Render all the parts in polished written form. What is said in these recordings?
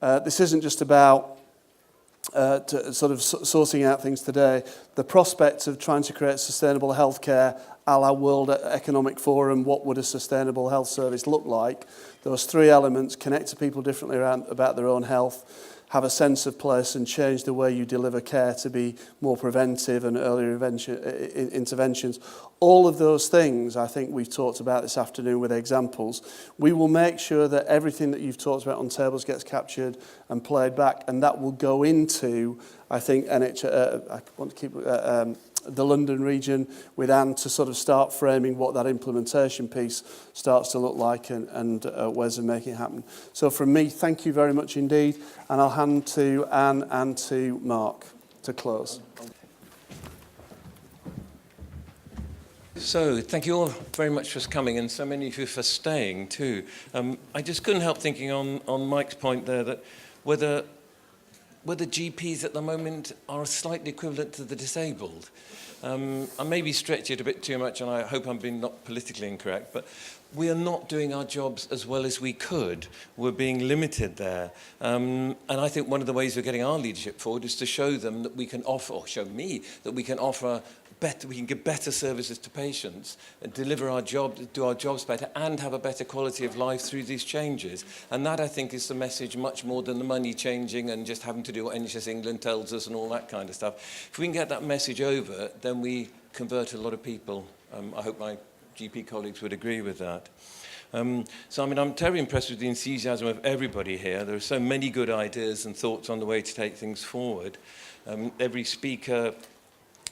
This isn't just about sort of sorting out things today. The prospect of trying to create sustainable healthcare a la World Economic Forum, what would a sustainable health service look like? Those three elements: connect to people differently about their own health, have a sense of place, and change the way you deliver care to be more preventive and earlier interventions. All of those things, I think we've talked about this afternoon with examples. We will make sure that everything that you've talked about on tables gets captured and played back, and that will go into, I think, I want to keep the London region with Anne to sort of start framing what that implementation piece starts to look like and ways of making it happen. So from me, thank you very much indeed, and I'll hand to Anne and to Mark to close. So, thank you all very much for coming, and so many of you for staying too. I just couldn't help thinking on Mike's point there that whether GPs at the moment are slightly equivalent to the disabled. I maybe stretch it a bit too much, and I hope I'm being not politically incorrect, but we are not doing our jobs as well as we could. We're being limited there. And I think one of the ways we're getting our leadership forward is to show them that we can offer, or show me, that we can offer better, we can give better services to patients and deliver our job, do our jobs better, and have a better quality of life through these changes. And that, I think, is the message much more than the money changing and just having to do what NHS England tells us and all that kind of stuff. If we can get that message over, then we convert a lot of people. I hope my GP colleagues would agree with that. So, I mean, I'm terribly impressed with the enthusiasm of everybody here. There are so many good ideas and thoughts on the way to take things forward. Every speaker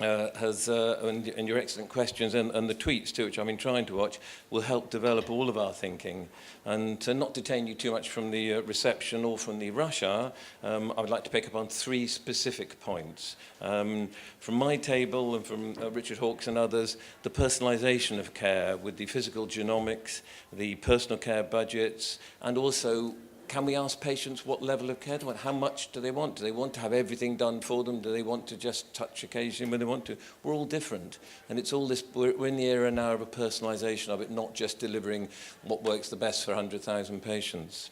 and your excellent questions and the tweets too, which I've been trying to watch, will help develop all of our thinking. And to not detain you too much from the reception or from the rush hour, I would like to pick up on three specific points. From my table and from Richard Hawkes and others, the personalisation of care with the physical genomics, the personal care budgets, and also, can we ask patients what level of care they want? How much do they want? Do they want to have everything done for them? Do they want to just touch occasionally when they want to? We're all different. And it's all this, we're in the era now of a personalisation of it, not just delivering what works the best for 100,000 patients.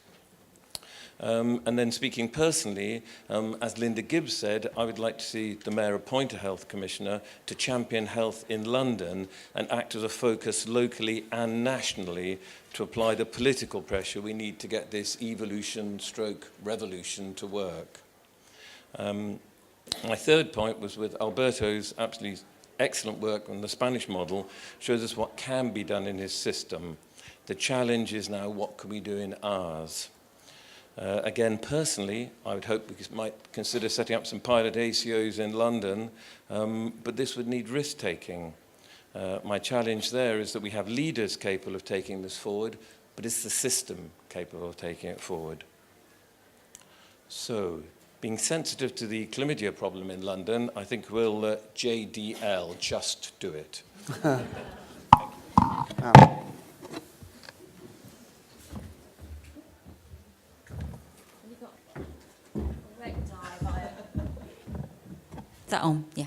And then speaking personally, as Linda Gibbs said, I would like to see the Mayor appoint a health commissioner to champion health in London and act as a focus locally and nationally to apply the political pressure we need to get this evolution/revolution to work. My third point was with Alberto's absolutely excellent work on the Spanish model, shows us what can be done in his system. The challenge is now, what can we do in ours? Again, personally, I would hope we might consider setting up some pilot ACOs in London, but this would need risk-taking. My challenge there is that we have leaders capable of taking this forward, but it's the system capable of taking it forward. So, being sensitive to the chlamydia problem in London, I think we'll JDL, just do it. Thank you. Is that on? Yeah.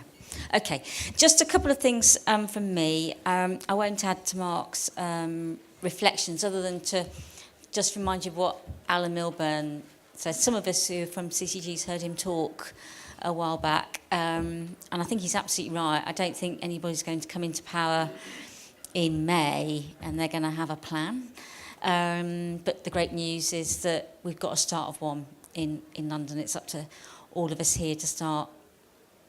Okay. Just a couple of things from me. I won't add to Mark's reflections other than to just remind you of what Alan Milburn said. Some of us who are from CCG's heard him talk a while back, and I think he's absolutely right. I don't think anybody's going to come into power in May and they're going to have a plan. But the great news is that we've got a start of one in London. It's up to all of us here to start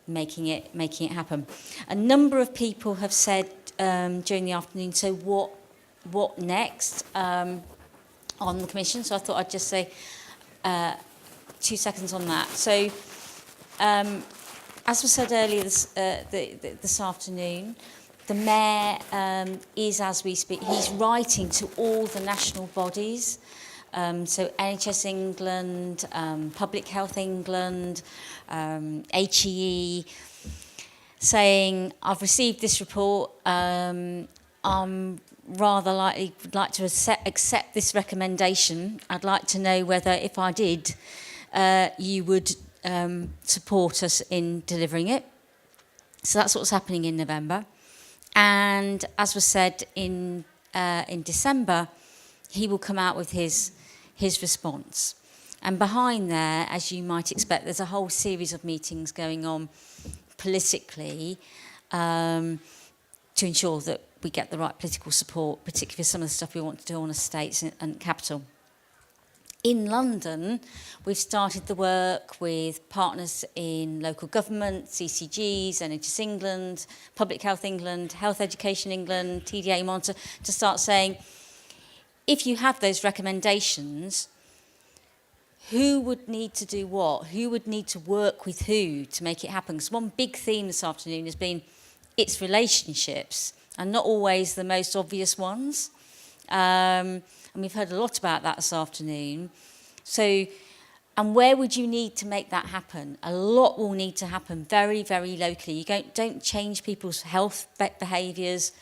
making it happen. A number of people have said during the afternoon, so what next on the Commission? So I thought I'd just say 2 seconds on that. So as was said earlier this afternoon, the Mayor is, as we speak, he's writing to all the national bodies, so NHS England, Public Health England, HEE, saying, I've received this report, I'm rather would like to accept this recommendation. I'd like to know whether, if I did, you would support us in delivering it. So that's what's happening in November. And as was said in December, he will come out with his response. And behind there, as you might expect, there's a whole series of meetings going on politically to ensure that we get the right political support, particularly for some of the stuff we want to do on estates and capital. In London, we've started the work with partners in local government, CCGs, NHS England, Public Health England, Health Education England, TDA Monitor, to start saying, if you have those recommendations, who would need to do what? Who would need to work with who to make it happen? Because one big theme this afternoon has been it's relationships, and not always the most obvious ones. And we've heard a lot about that this afternoon. So, and where would you need to make that happen? A lot will need to happen very, very locally. You don't change people's health behaviours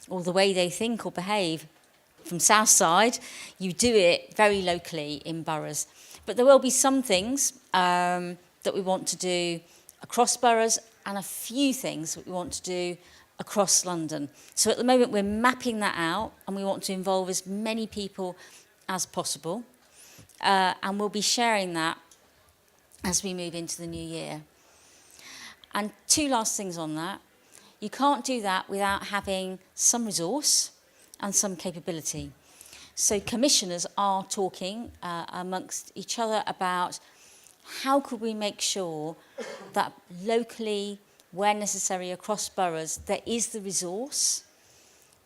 or the way they think or behave from Southside. You do it very locally in boroughs. But there will be some things that we want to do across boroughs and a few things that we want to do across London. So at the moment we're mapping that out and we want to involve as many people as possible. And we'll be sharing that as we move into the new year. And two last things on that. You can't do that without having some resource and some capability. So commissioners are talking amongst each other about how could we make sure that locally, where necessary across boroughs, there is the resource,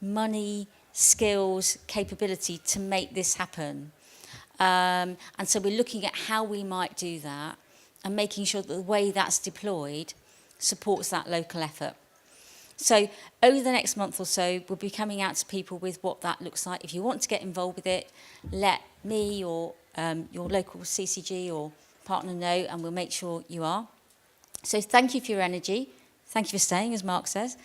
money, skills, capability to make this happen. And so we're looking at how we might do that and making sure that the way that's deployed supports that local effort. So over the next month or so, we'll be coming out to people with what that looks like. If you want to get involved with it, let me or your local CCG or partner know, and we'll make sure you are. So thank you for your energy. Thank you for staying, as Mark says.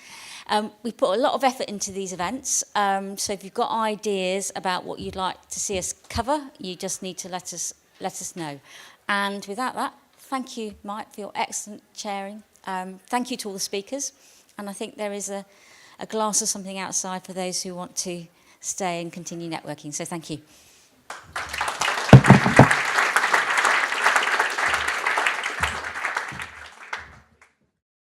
We put a lot of effort into these events. So if you've got ideas about what you'd like to see us cover, you just need to let us know. And without that, thank you, Mike, for your excellent chairing. Thank you to all the speakers. And I think there is a glass of something outside for those who want to stay and continue networking. So thank you.